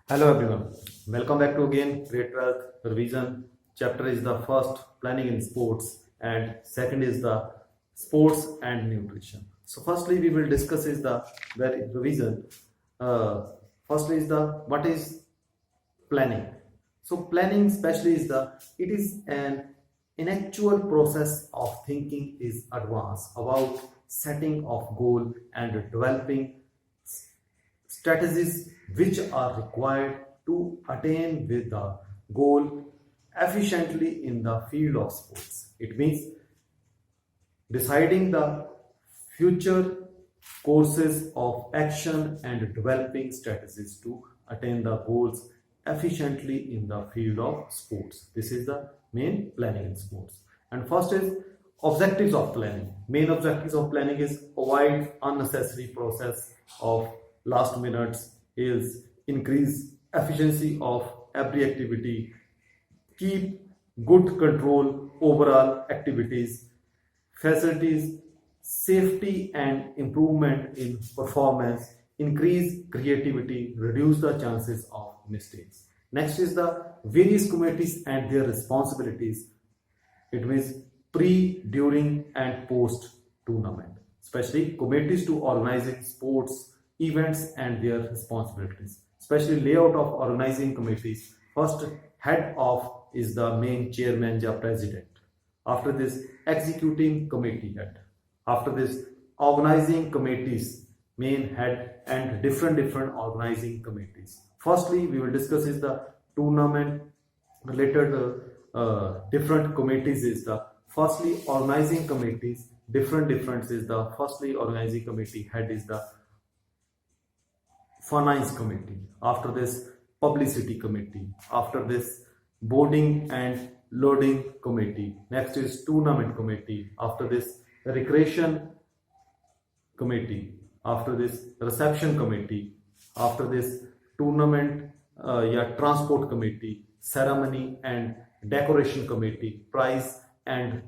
Hello everyone, welcome back to again grade 12th revision. Chapter is the first planning in sports and second is the sports and nutrition. So firstly we will discuss is the very revision. Firstly is the what is planning. So planning especially is it is an intellectual process of thinking is advanced about setting of goal and developing strategies which are required to attain with the goal efficiently in the field of sports. It means deciding the future courses of action and developing strategies to attain the goals efficiently in the field of sports. This is the main planning in sports. And first is objectives of planning. Main objectives of planning is avoid unnecessary process of last minutes, is increase efficiency of every activity, keep good control overall activities, facilities safety and improvement in performance, increase creativity, reduce the chances of mistakes. Next is the various committees and their responsibilities. It means pre, during and post tournament, especially committees to organizing sports events and their responsibilities, especially layout of organizing committees. First head of is the main chairman or president. After this executing committee head. After this organizing committees main head and different organizing committees. Firstly we will discuss is the tournament related different committees is the firstly organizing committees different is the firstly organizing committee head is the finance committee. After this publicity committee. After this boarding and loading committee. Next is tournament committee. After this recreation committee. After this reception committee. After this tournament transport committee, ceremony and decoration committee, prize and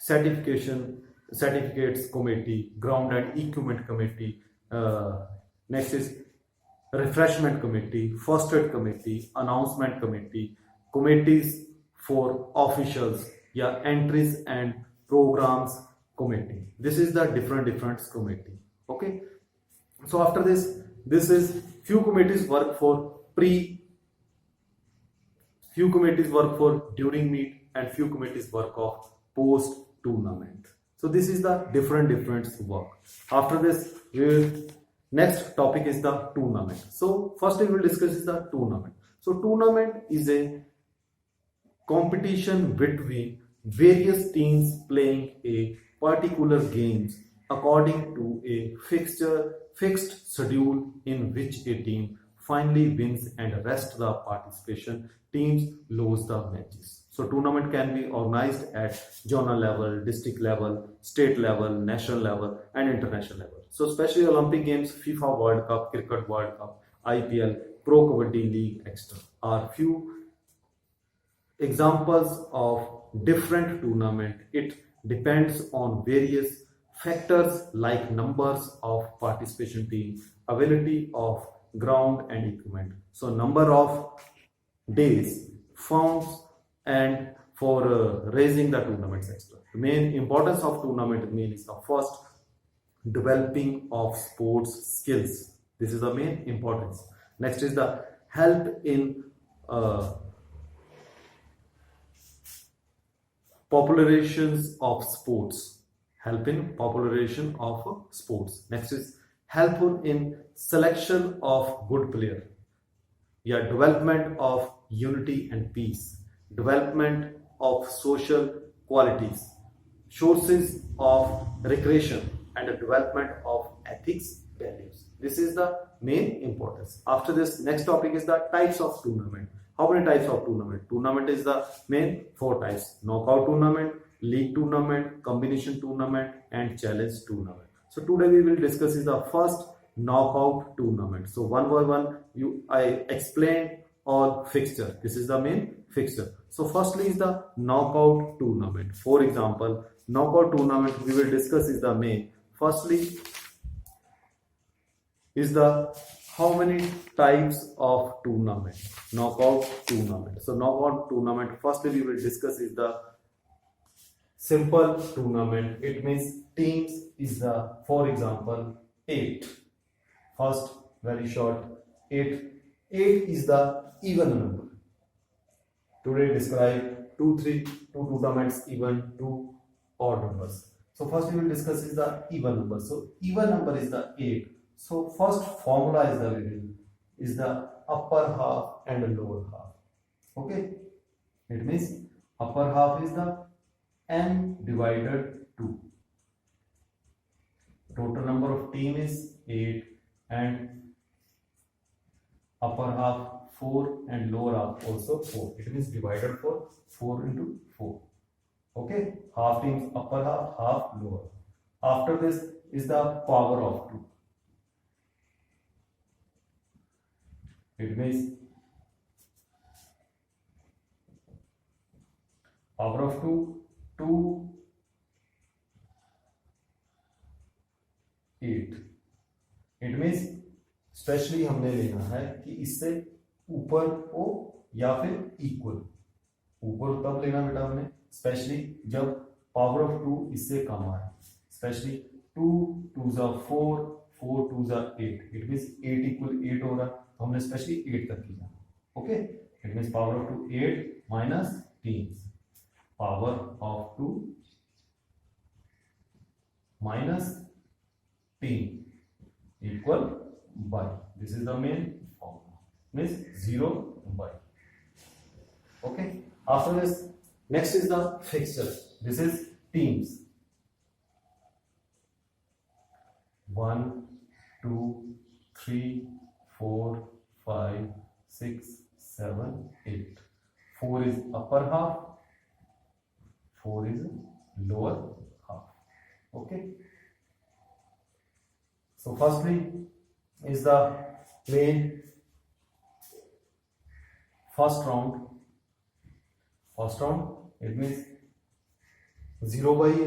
certificates committee, ground and equipment committee. Next is refreshment committee, first aid committee, announcement committee, committees for officials, entries and programs committee. This is the different committee. Okay. So after this is few committees work for few committees work for during meet, and few committees work of post tournament. So this is the different work. After this we will next topic is the tournament. So first we will discuss is the tournament. So tournament is a competition between various teams playing a particular games according to a fixed schedule in which a team finally wins and rest the participation teams lose the matches. So tournament can be organized at zonal level, district level, state level, national level and international level. So especially Olympic Games, FIFA World Cup, Cricket World Cup, IPL, Pro Kabaddi League, etc. are few examples of different tournament. It depends on various factors like numbers of participation team, availability of ground and equipment. So number of days, funds and for raising the tournaments extra. The main importance of tournament is the first developing of sports skills. This is the main importance. Next is the help in populations of sports. Help in popularization of sports. Next is helpful in selection of good player. Development of unity and peace. Development of social qualities. Sources of recreation and the development of ethics values. This is the main importance. After this, next topic is the types of tournament. How many types of tournament? Tournament is the main 4 types. Knockout tournament, league tournament, combination tournament and challenge tournament. So today we will discuss is the first knockout tournament. So one by one I explain all fixture. This is the main fixture. So firstly is the knockout tournament. For example, knockout tournament we will discuss is the main. Firstly is the how many types of tournament? Knockout tournament. So knockout tournament, firstly we will discuss is the simple tournament. It means teams is the, for example, 8. First, very short, 8. 8 is the even number. Today describe 2 tournaments, even 2 odd numbers. So first we will discuss is the even number. So even number is the 8. So first formula is the upper half and the lower half. Okay, it means upper half is the n divided 2. Total number of team is 8 and upper half 4 and lower half also 4. It means divided for 4 into 4. Okay, half teams upper half, half lower. After this is the power of 2. It means power of 2, 8. It means specially हमने लेना है कि इससे ऊपर हो या फिर equal. ऊपर तब लेना बेटा हमने स्पेशली जब पावर ऑफ 2 इससे कम आए. स्पेशली 2 2 जा 4, 4 2 जा 8. इट मींस 8 इक्वल 8 हो रहा, तो हमने स्पेशली 8 तक ही जाना. Okay, it means power of 2 8 minus teams. Power of 2 minus team equal by. This is the main formula. Means 0 by. Okay. After this, next is the fixture. This is teams. 1 2 3 4 5 6 7 8. 4 is upper half, 4 is lower half. Okay. So firstly is the main first round. First round, it means 0 by है,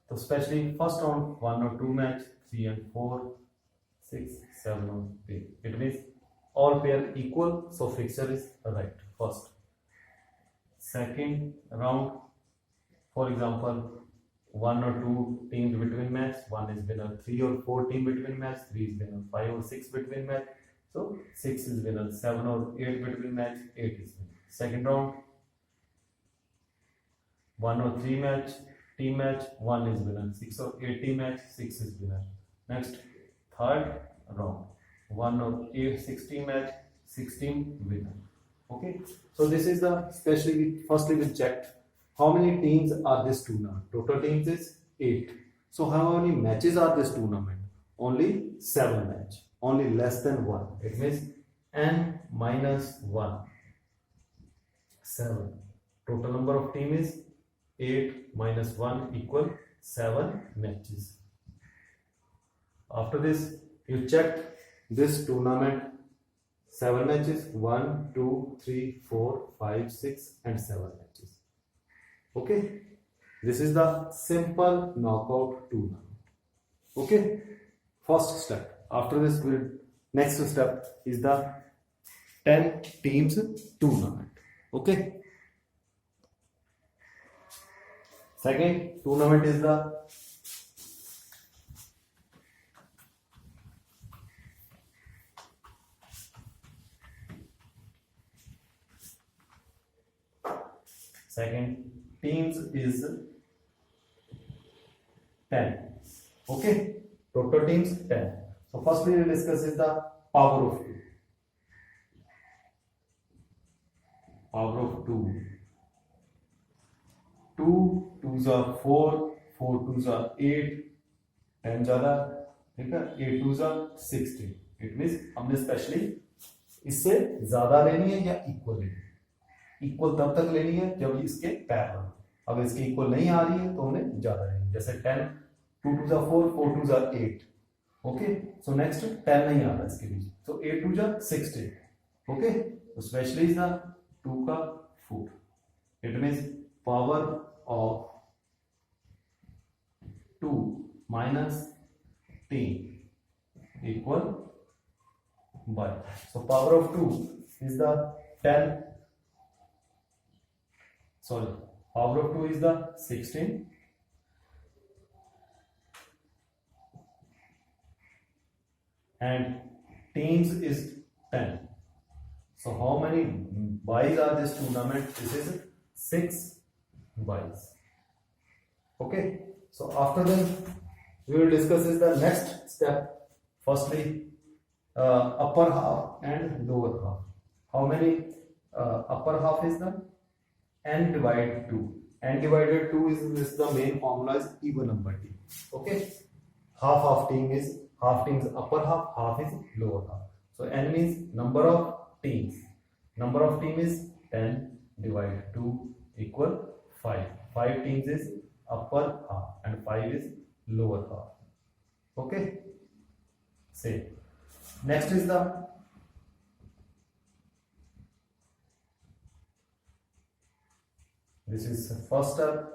तो specially first round 1 और 2 match, 3 and 4 6 7 और 8. It means all pair equal, so fixture is right. First, second round, for example 1 or 2 teams between match, 1 is winner, 3 or 4 team between match, 3 is winner, 5 or 6 between match, so 6 is winner, 7 or 8 between match, 8 is winner. Second round, 1 or 3 match, team match, 1 is winner, 6 or 8 team match, 6 is winner. Next, third round, 1 or 8 6 team match, 6 team winner. Okay, so this is the especially firstly we checked how many teams are this tournament. Total teams is 8. So how many matches are this tournament? Only 7 match. Only less than 1. It means n minus 1. 7. Total number of team is 8 minus 1 equal 7 matches. After this, you check this tournament 7 matches. 1 2 3 4 5 6 and 7 matches. Okay, this is the simple knockout tournament. Okay, first step. After this, next step is the 10 teams tournament. Okay, second tournament is the second teams is 10. Okay, total teams 10. So first we will discuss is the power of 2. Power of 2. 2 2s are 4, 4 2s are 8, 10 ज़्यादा, ठीक है, 8 2s are 16. It means हमने specially इससे ज़्यादा लेनी है या equal लेनी है. इक्वल तब तक लेनी है जब इसके पैरेलल. अगर इसके इक्वल नहीं आ रही है तो हमने ज्यादा लेनी है. जैसे 10 2 2 जा 4, 4 2 जा 8. ओके, सो नेक्स्ट 10 नहीं आ रहा इसके बीच, तो 8 2 जा 16. ओके, तो स्पेशली इज द 2 का 4. It means power of 2 minus 10 equal by. So power of 2 is the 10. Sorry, power of 2 is the 16. And teams is 10. So how many buys are this tournament? This is 6 buys. Okay. So after that, we will discuss is the next step. Firstly, upper half and lower half. How many upper half is the n divided 2. N divided 2 is this the main formula is even number team. Okay. Half team is upper half is lower half. So n means number of teams. Number of team is 10 divided 2 equal 5. 5 teams is upper half and 5 is lower half. Okay. Same. Next is the this is the first step,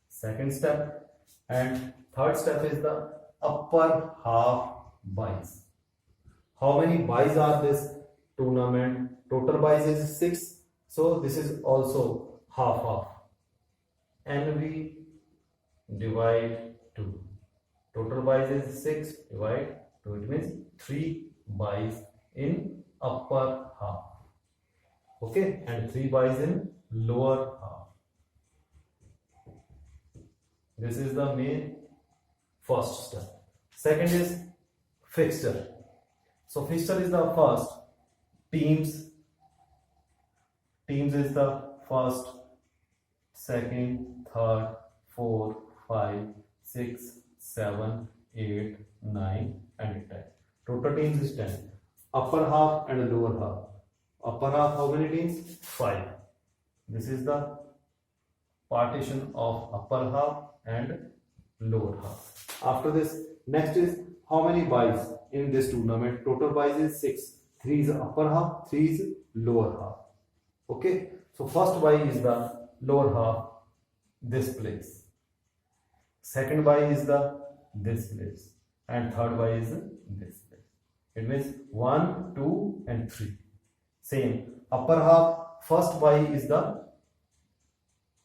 second step, and third step is the upper half buys. How many buys are this tournament? Total buys is 6. So this is also half. NV divide 2. Total buys is 6 divide 2. It means 3 buys in upper half. Okay, and 3 buys in lower half. This is the main first step. Second is fixture. So fixture is the first. Teams is the first, second, third, 4, 5, 6, 7, 8, 9 and 10. Total teams is 10. Upper half and lower half. Upper half how many teams? 5. This is the partition of upper half and lower half. After this, next is how many buys in this tournament? Total buys is 6. 3 is upper half, 3 is lower half. Okay, so first buy is the lower half, this place. Second buy is the this place, and third buy is this place. It means 1, 2, and 3. Same. Upper half, first buy is the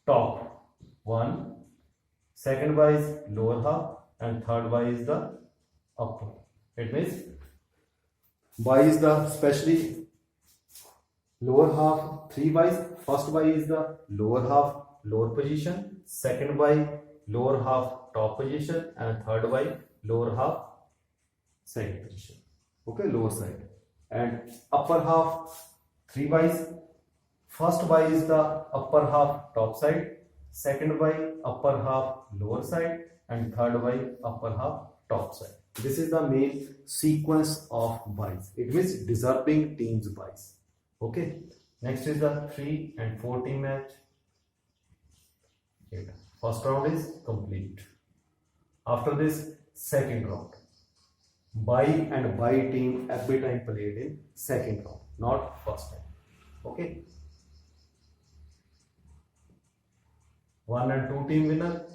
top 1. Second buy is lower half, and third buy is the upper. It means buy is the especially lower half 3 buys. First buy is the lower half lower position, second buy lower half top position, and third buy lower half side position. Okay, lower side. And upper half 3 buys. First buy is the upper half top side, second buy upper half lower side, and third buy upper half top side. This is the main sequence of buys. It means deserving teams buys. Okay. Next is the 3 and 4 team match. First round is complete. After this, second round. Buy and buy team every time played in second round, not first time. Okay. 1 and 2 team winner.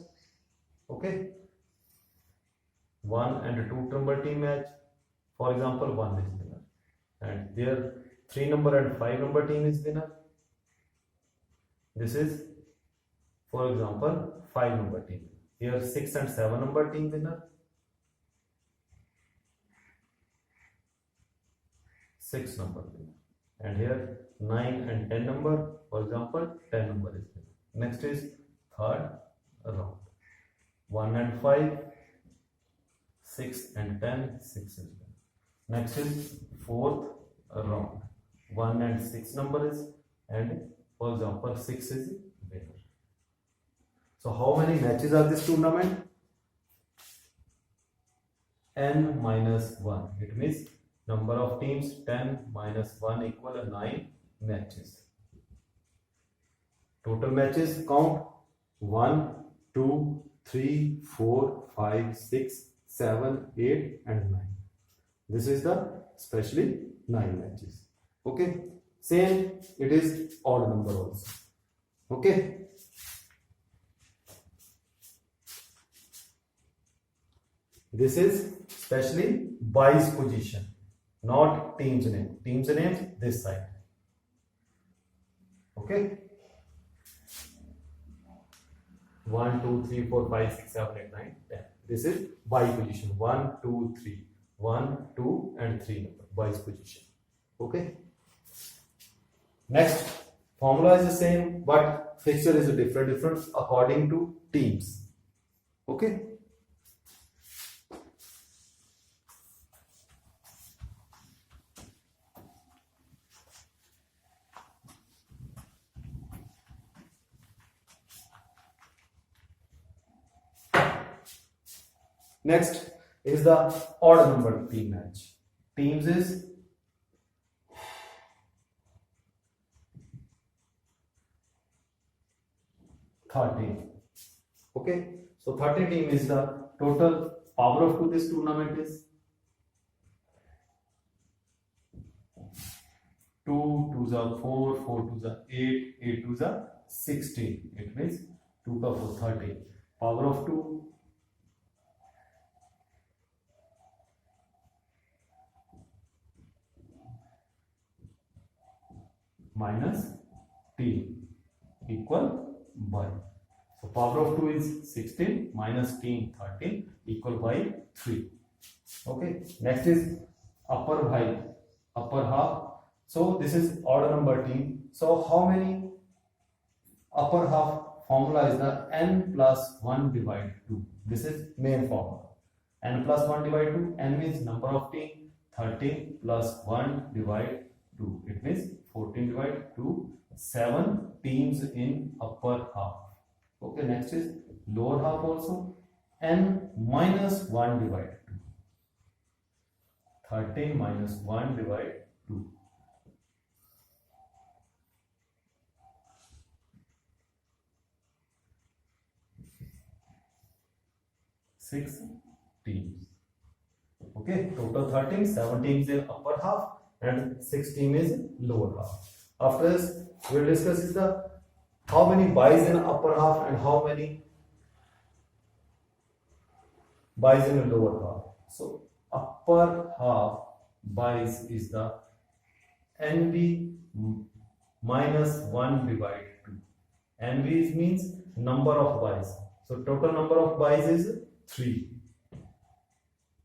Okay. 1 and 2 number team match. For example, 1 is winner, and there 3 number and 5 number team is winner. This is, for example, 5 number team. Here 6 and 7 number team winner. 6 number winner. And here 9 and 10 number, for example, 10 number is winner. Next is third round. 1 and 5, 6 and 10, 6 is winner. Next is fourth round. 1 and 6 number is, and for example 6 is winner. So how many matches are this tournament? N minus 1. It means number of teams 10 minus 1 equal 9 matches. Total matches count 1, 2, 3, 4, 5, 6, 7, 8 and 9. This is the especially 9 matches. Okay. Same, it is odd number also. Okay. This is especially buys position. not team's name. Team's name this side. Okay. 1, 2, 3, 4, 5, 6, 7, 8, 9, 10. This is Y position. 1, 2, 3. 1, 2, and 3 number. Y's position. Okay. Next, formula is the same, but fixture is different according to teams. Okay. Next is the odd number team match. Teams is $13. Okay, so 30 team is the total power of 2 this tournament is 2, 2 are 4, 4 2 are 8, 8 2 are 16. It means 2 ka 4 30. Power of 2 minus t equal by. So power of 2 is 16 minus t 13 equal by 3. Okay. Next is upper half. So this is odd number team. So how many upper half formula is the n plus 1 divided 2. This is main formula. N plus 1 divided 2. N means number of team. 13 plus 1 divided 2. It means 14 divided 2. 7 teams in upper half. Okay, next is lower half also. N minus 1 divided 2. 13 minus 1 divided 2. 6 teams. Okay, total 13, 7 teams in upper half and 6 teams in lower half. After this, we will discuss is the how many buys in upper half and how many buys in lower half. So upper half buys is the NB minus 1 divided 2. NB means number of buys. So total number of buys is 3.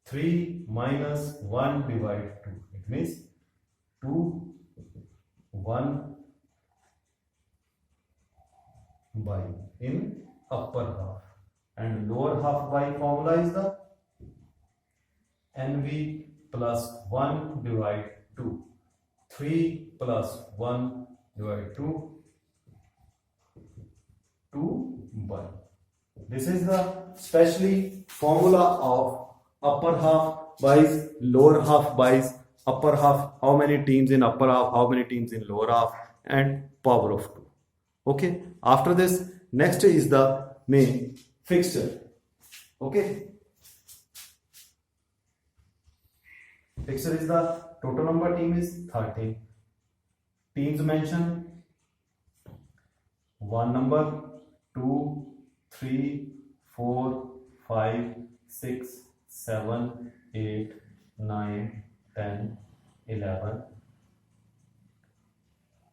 3 minus 1 divided 2. It means 2, 1 by in upper half. And lower half by formula is the NV plus 1 divided 2. 3 plus 1 divided 2. 2 by. This is the specially formula of upper half buys, lower half buys, upper half, how many teams in upper half, how many teams in lower half, and power of 2. Okay, after this, next is the main fixture. Okay, fixture is the total number team is 13. Teams mentioned 1 number, 2, 3, 4, 5, 6, 7, 8, 9, 10, 11,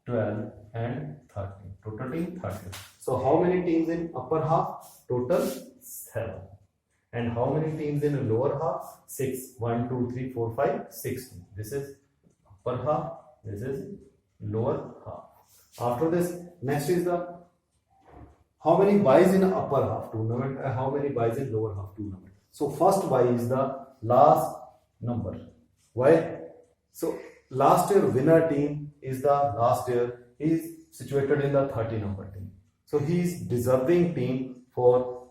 12 and 13. Total team 13. So how many teams in upper half? Total 7. And how many teams in lower half? 6. 1, 2, 3, 4, 5, 6. This is upper half. This is lower half. After this, next is the how many buys in upper half tournament and how many buys in lower half tournament. So first buy is the last number. Why? So last year winner team is the last year. He is situated in the 30 number team. So he is deserving team for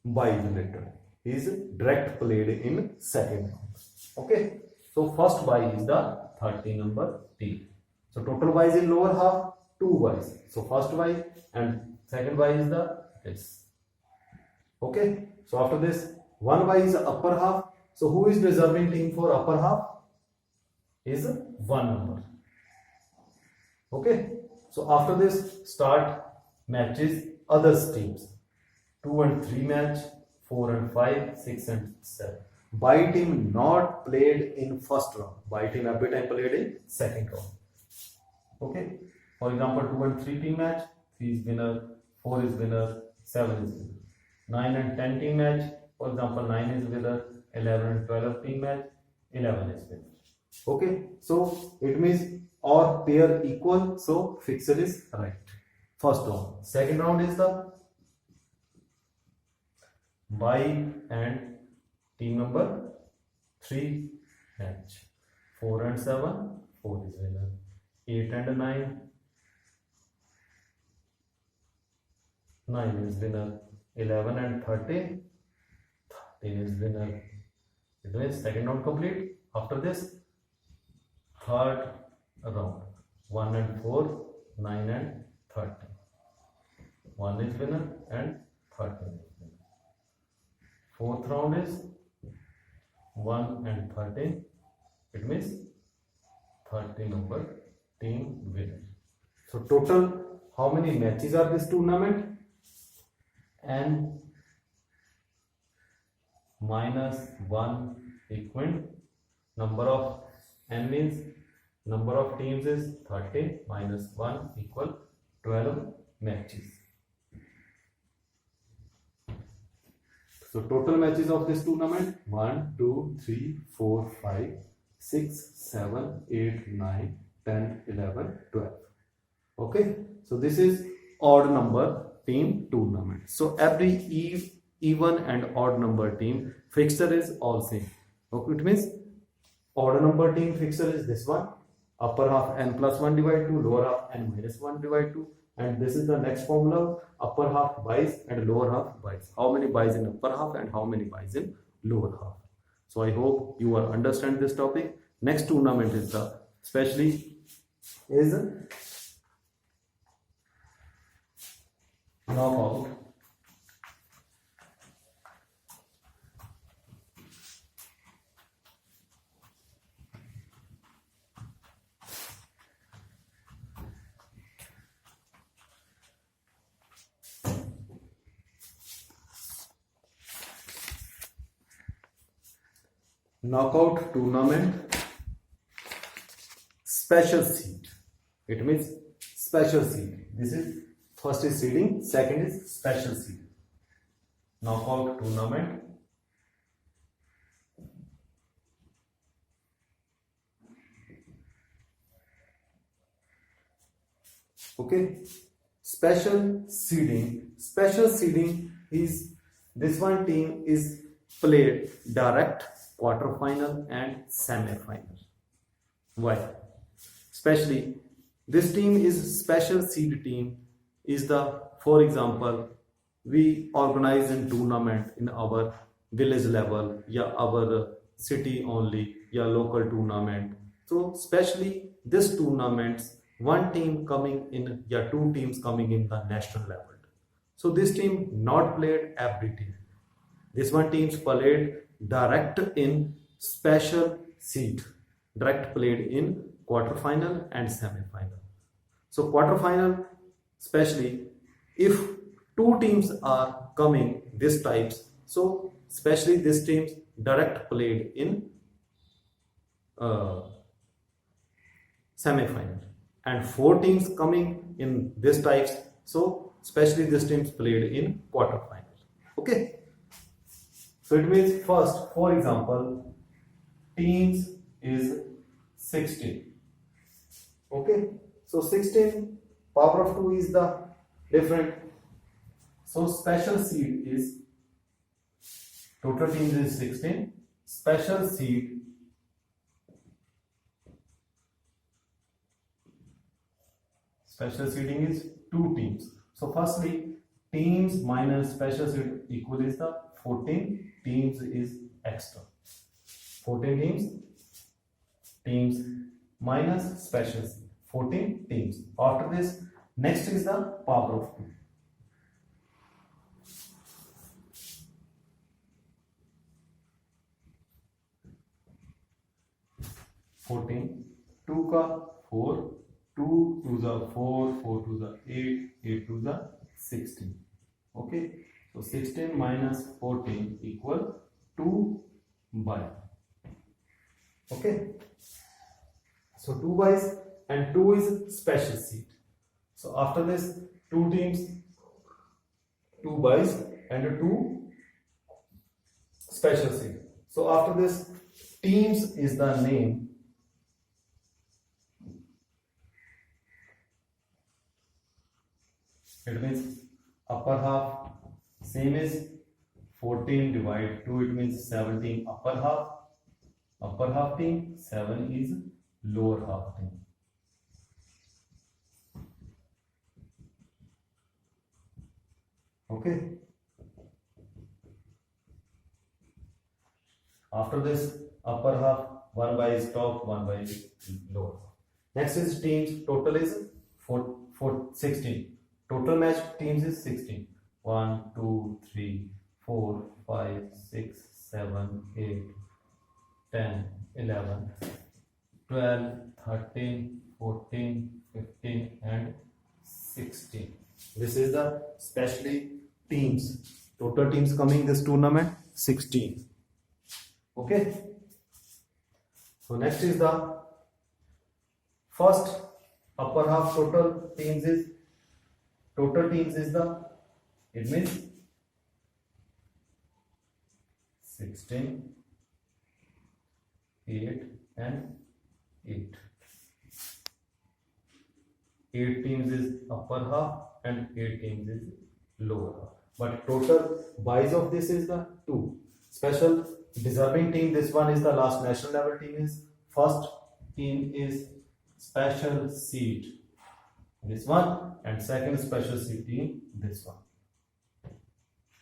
buy related. He is direct played in second round. Okay. So first buy is the 30 number team. So total buys in lower half 2 buys. So first buy and second buy is the this. Okay. So after this 1 buy is upper half. So who is deserving team for upper half? Is 1 number. Okay. So after this start matches others teams. 2 and 3 match, 4 and 5, 6 and 7. by team not played in first round. By team every time played in second round. Okay. For example, 2 and 3 team match, 3 is winner, 4 is winner, 7 is winner. 9 and 10 team match, for example, 9 is winner, 11 and 12 team match, 11 is winner. Okay, so it means or pair equal, so fixer is right. First round. Second round is the by and team number 3 match. 4 and 7, 4 is winner. 8 and 9, 9 is winner. 11 and 13, 13 is winner. It means second round complete. After this, third round. 1 and 4, 9 and 13. 1 is winner and 13 is winner. Fourth round is 1 and 13. It means 13 number team winner. So total how many matches are this tournament? N minus 1 equal number of n means number of teams is 13 minus 1 equal 12 matches. So total matches of this tournament 1, 2, 3, 4, 5, 6, 7, 8, 9, 10, 11, 12. Okay, so this is odd number team tournament. So every even and odd number team fixture is all same. Okay, it means odd number team fixture is this one, upper half n plus 1 divided 2, lower half n minus 1 divided 2, and this is the next formula, upper half buys and lower half buys. How many buys in upper half and how many buys in lower half. So I hope you are understand this topic. Next tournament is the especially is knockout. Knockout tournament special seed. It means special seed. This is first is seeding, second is special seed. Knockout tournament okay. Special seeding is this one team is played direct, quarter-final and semi-final. Why? Especially this team is special seed team is the, for example, we organize in tournament in our village level, yeah, our city only, yeah, local tournament. So especially this tournaments, one team coming in, yeah, two teams coming in the national level. So this team not played every team. This one team's played direct in special seed, direct played in quarter-final and semi-final. So quarter-final, especially if two teams are coming this types, so especially this teams direct played in semi-final, and four teams coming in this types, so especially this teams played in quarter-final. Okay. So it means first, for example, teams is 16. Okay. So 16 power of 2 is the different. So special seed is total teams is 16. Special seed seeding is 2 teams. So firstly, teams minus special seed equal is the 14 teams is extra. 14 teams minus special seed. 14 teams. After this, next is the power of 2. Two का 4, 2 to the 4, 4 to the 8, 8 to the 16. Okay. So 16 minus 14 equal 2 bye. Okay. So 2 byes and 2 is special seed. So after this, 2 teams, 2 byes and 2 special seed. So after this, teams is the name. It means upper half, same is 14 divided 2, it means 17 upper half team, 7 is lower half team. Okay. After this, upper half, 1 by is top, 1 by is lower. Next is teams, total is 16. Total match teams is 16. 1, 2, 3, 4, 5, 6, 7, 8, 10, 11, 12, 13, 14, 15 and 16. This is the specially teams. Total teams coming this tournament 16. Okay. So next is the first upper half total teams is the, it means 16, 8 and 8. 8 teams is upper half and 8 teams is lower half. But total byes of this is the 2. Special deserving team, this one is the last national level team is. First team is special seed, this one, and second special seed team, this one.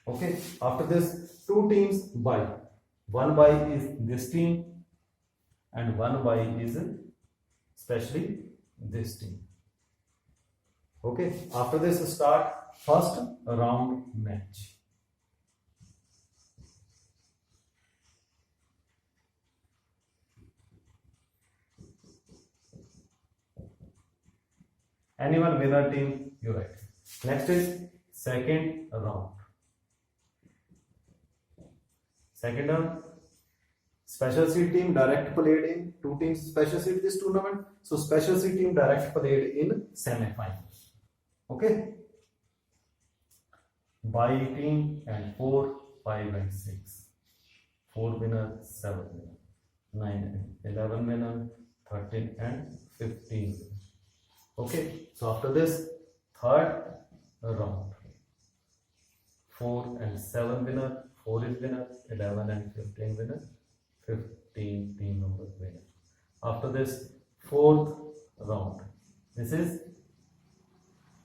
Okay, after this, 2 teams by. 1 by is this team and 1 by is especially this team. Okay, after this start first round match. Anyone winner team, you write. Next is second round. Second round, special seed team direct played in 2 teams special seed this tournament. So special seed team direct played in semi-final. Okay. By team and 4, 5 and 6. 4 winner, 7 winner, 9 and 11 winner, 13 and 15 winner. Okay, so after this, third round, 4 and 7 winner, 4 is winner, 11 and 15 winner, 15 team number winner. After this, fourth round, this is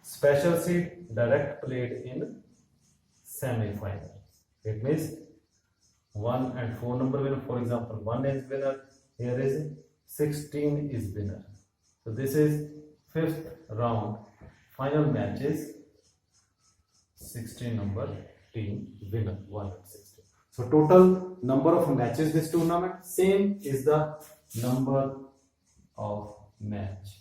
special seed direct played in semi-final. It means 1 and 4 number winner. For example, 1 is winner, here is 16 is winner. So this is 5th round, final match is 16 number team winner, 1 and 16. So total number of matches this tournament, same is the number of match.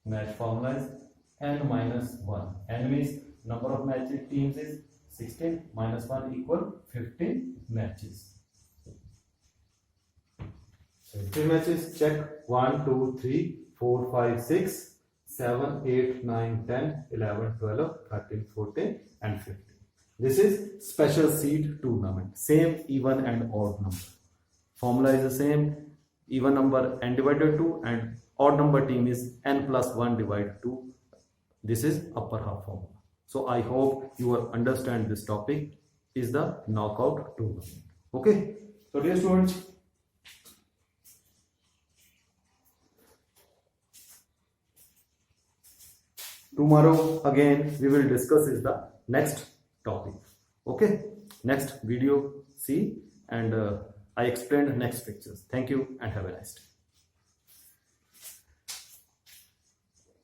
Match formula is n minus 1. N means number of matches teams is 16 minus 1 equal 15 matches. 15 matches, check 1, 2, 3, 4, 5, 6, 7, 8, 9, 10, 11, 12, 13, 14 and 15. This is special seed tournament. Same even and odd number. Formula is the same. Even number n divided 2 and odd number team is n plus 1 divided 2. This is upper half formula. So I hope you will understand this topic is the knockout tournament. Okay. So dear students, tomorrow again we will discuss is the next topic. Okay, next video see and I explained next pictures. Thank you and have a nice day.